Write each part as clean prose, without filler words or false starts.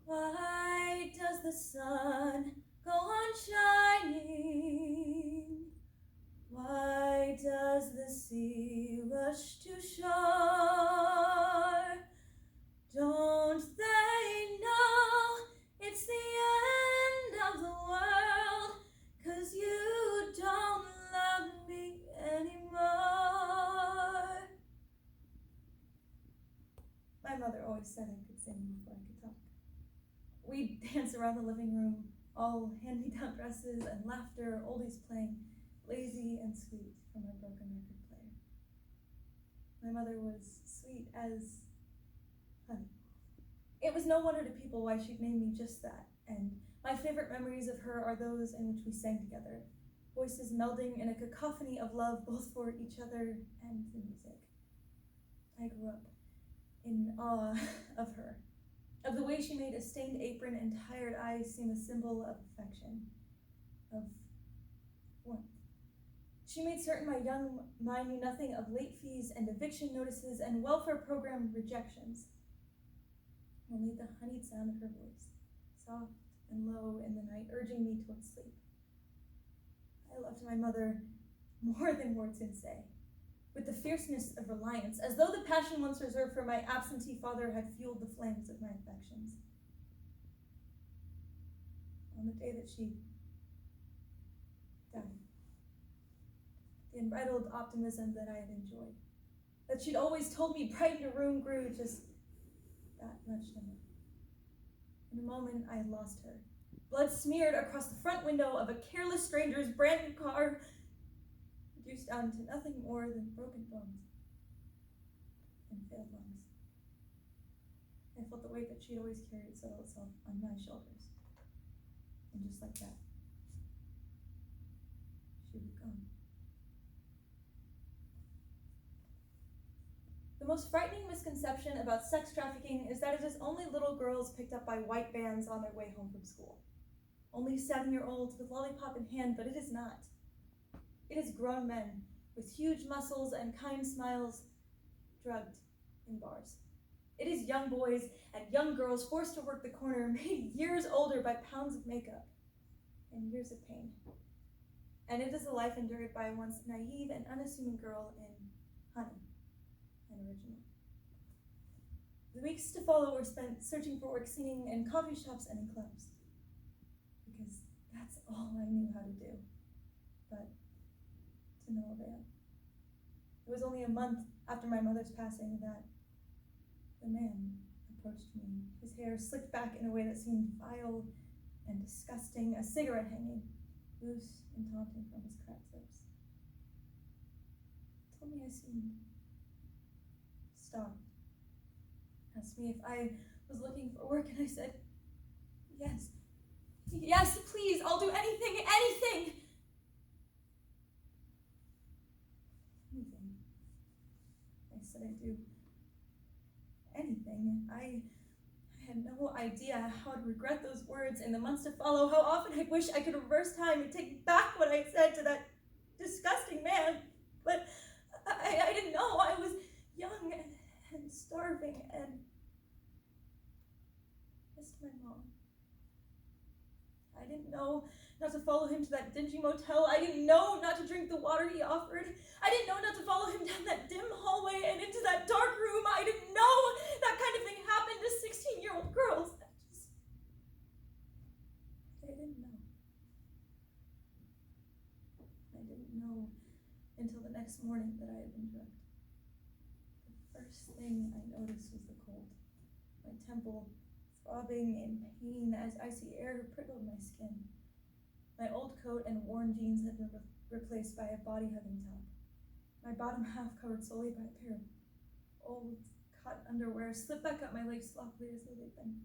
Why does the sun go on shining? Why does the sea rush to shore? Don't they know it's the end of the world? 'Cause you don't love me anymore. My mother always said I could sing before I could talk. We'd dance around the living room, all hand-me-down dresses and laughter, oldies playing, lazy and sweet from our broken record player. My mother was sweet as honey. It was no wonder to people why she'd named me just that, and my favorite memories of her are those in which we sang together, voices melding in a cacophony of love both for each other and the music. I grew up in awe of her, of the way she made a stained apron and tired eyes seem a symbol of affection, of warmth. She made certain my young mind knew nothing of late fees and eviction notices and welfare program rejections. Only the honeyed sound of her voice, soft and low in the night, urging me towards sleep. I loved my mother more than words can say, with the fierceness of reliance, as though the passion once reserved for my absentee father had fueled the flames of my affections. On the day that she died, the unbridled optimism that I had enjoyed, that she'd always told me brightened a room, grew just that much dimmer. In a moment, I had lost her. Blood smeared across the front window of a careless stranger's brand new car, reduced down to nothing more than broken bones and failed lungs. I felt the weight that she'd always carried settle itself on my shoulders. And just like that, she was gone. The most frightening misconception about sex trafficking is that it is only little girls picked up by white vans on their way home from school. Only 7-year-olds with lollipop in hand, but it is not. It is grown men with huge muscles and kind smiles, drugged in bars. It is young boys and young girls forced to work the corner, made years older by pounds of makeup and years of pain. And it is a life endured by a once naive and unassuming girl in Honey and Original. The weeks to follow were spent searching for work, singing in coffee shops and in clubs, because that's all I knew how to do, but to no avail. It was only a month after my mother's passing that the man approached me, his hair slicked back in a way that seemed vile and disgusting, a cigarette hanging loose and taunting from his cracked lips. He told me I seemed starved, asked me if I was looking for work, and I said, yes, please, I'll do anything. I said I'd do anything. I had no idea how I'd regret those words in the months to follow, how often I'd wish I could reverse time and take back what I had said to that disgusting man. But I didn't know. I was young and starving and missed my mom. I didn't know not to follow him to that dingy motel. I didn't know not to drink the water he offered. I didn't know not to follow him down that dim hallway and into that dark room. I didn't know that kind of thing happened to 16-year-old girls. I didn't know. I didn't know until the next morning that I had been drugged. The first thing I noticed was the cold. My temple throbbing in pain as icy air prickled my skin. My old coat and worn jeans had been replaced by a body-hugging top. My bottom half covered solely by a pair of old cut underwear slipped back up my legs sloppily as though they'd been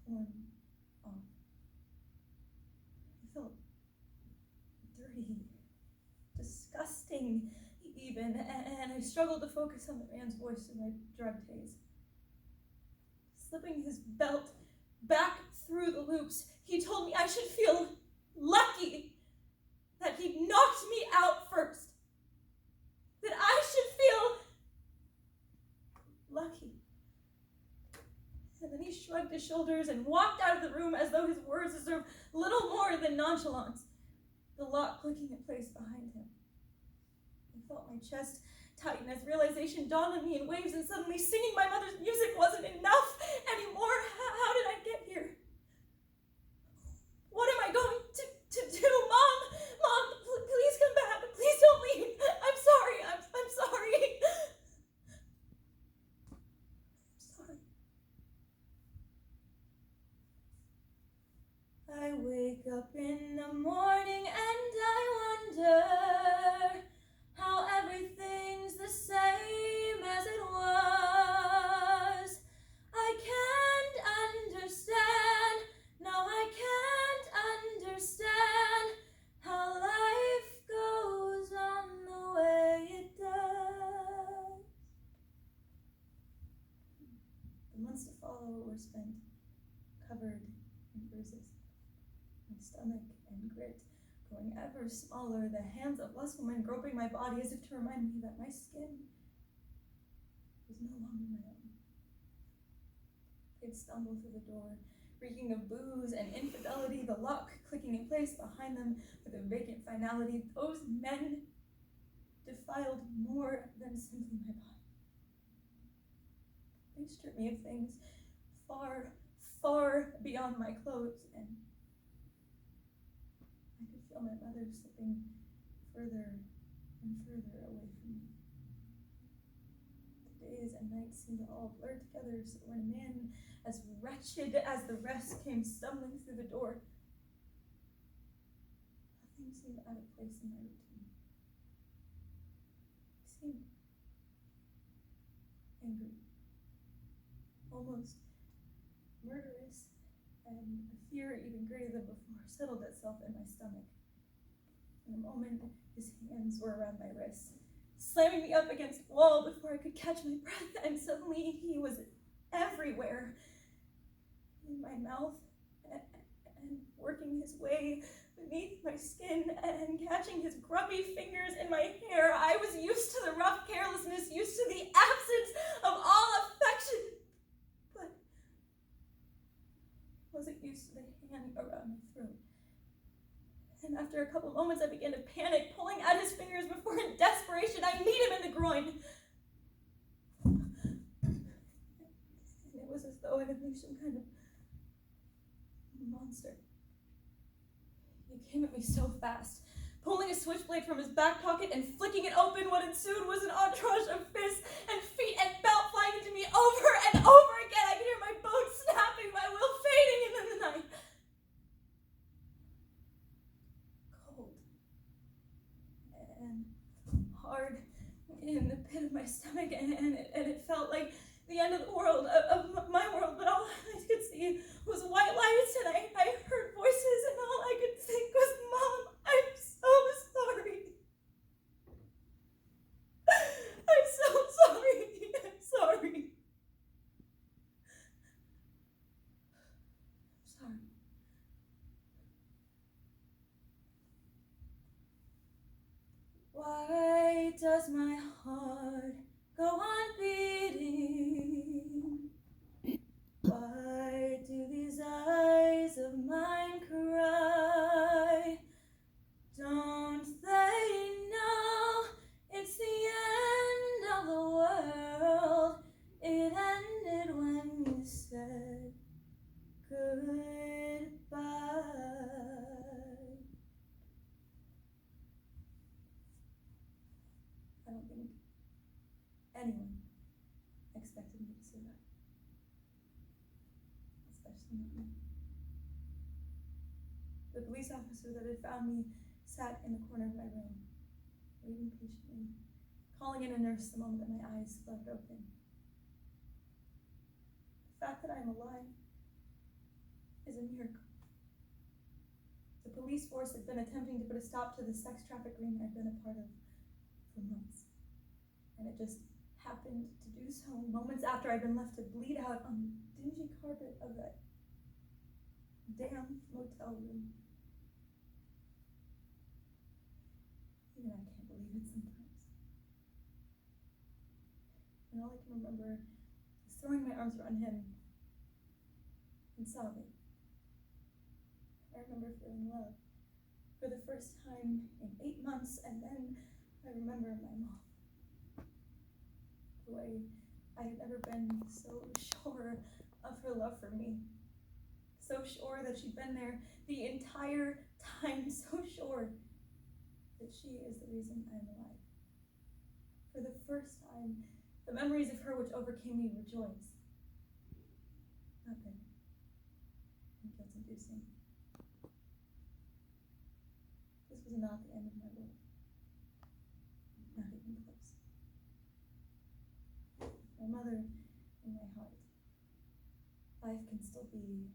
torn off. I felt dirty, disgusting even, and I struggled to focus on the man's voice in my drugged haze. Slipping his belt back through the loops, he told me I should feel lucky that he'd knocked me out first. That I should feel lucky. And then he shrugged his shoulders and walked out of the room as though his words deserved little more than nonchalance, the lock clicking in place behind him. I felt my chest tighten as realization dawned on me in waves, and suddenly singing my mother's music wasn't enough anymore. How did I get here? What am I going to do? Mom, please come back. Please don't leave. I'm sorry. I'm sorry. I wake up in the morning and I wonder how everything's the same as it was. I can't understand, no, I can't understand how life goes on the way it does. The months to follow were spent covered in bruises. My stomach and grit growing ever smaller, the hands of lustwoman groping my body as if to remind me that my skin was no longer my own. They'd stumble through the door, reeking of booze and infidelity, the lock clicking in place behind them with a vacant finality. Those men defiled more than simply my body. They stripped me of things far, far beyond my clothes, and I could feel my mother slipping further and further away from me. The days and nights seemed to all blur together, so when a man as wretched as the rest came stumbling through the door, nothing seemed out of place in my routine. He seemed angry, almost murderous, and a fear even greater than before settled itself in my stomach. In a moment, his hands were around my wrists, slamming me up against the wall before I could catch my breath, and suddenly he was everywhere, in my mouth, and working his way beneath my skin, and catching his grubby fingers in my hair. I was used to the rough carelessness, used to the absence of all affection, but wasn't used to the hand around my throat. And after a couple moments, I began to panic, pulling at his fingers before in desperation I kneed him in the groin. And it was as though I had unleashed some kind of monster. He came at me so fast, pulling a switchblade from his back pocket and flicking it open. What ensued was an entourage of fists and feet and belt flying into me over and over again. I could hear my bones snapping, my will fading into the night. Cold and hard in the pit of my stomach, and it felt like the end of the world, of my world, but all I could see was white lights, and I heard voices, and all I could think was, Mom, I'm so sorry. I'm so sorry. I'm sorry. I'm sorry. Why does my heart go on beating? Why do these eyes of mine cry? Don't they know it's the end of the world? It ended when you said goodbye. I don't think anyone expected me to say that. Especially not me. The police officer that had found me sat in the corner of my room, waiting patiently, calling in a nurse the moment that my eyes flared open. The fact that I am alive is a miracle. The police force had been attempting to put a stop to the sex trafficking I'd been a part of for months, and it just happened to do so moments after I'd been left to bleed out on the dingy carpet of that damn motel room. Even I can't believe it sometimes. And all I can remember is throwing my arms around him and sobbing. I remember feeling love for the first time in 8 months, and then I remember my mom. The way I had never been so sure of her love for me. So sure that she'd been there the entire time, so sure that she is the reason I'm alive. For the first time, the memories of her which overcame me were joys, not bitter and guilt-inducing. This was not the end of my world, not even close. My mother in my heart, life can still be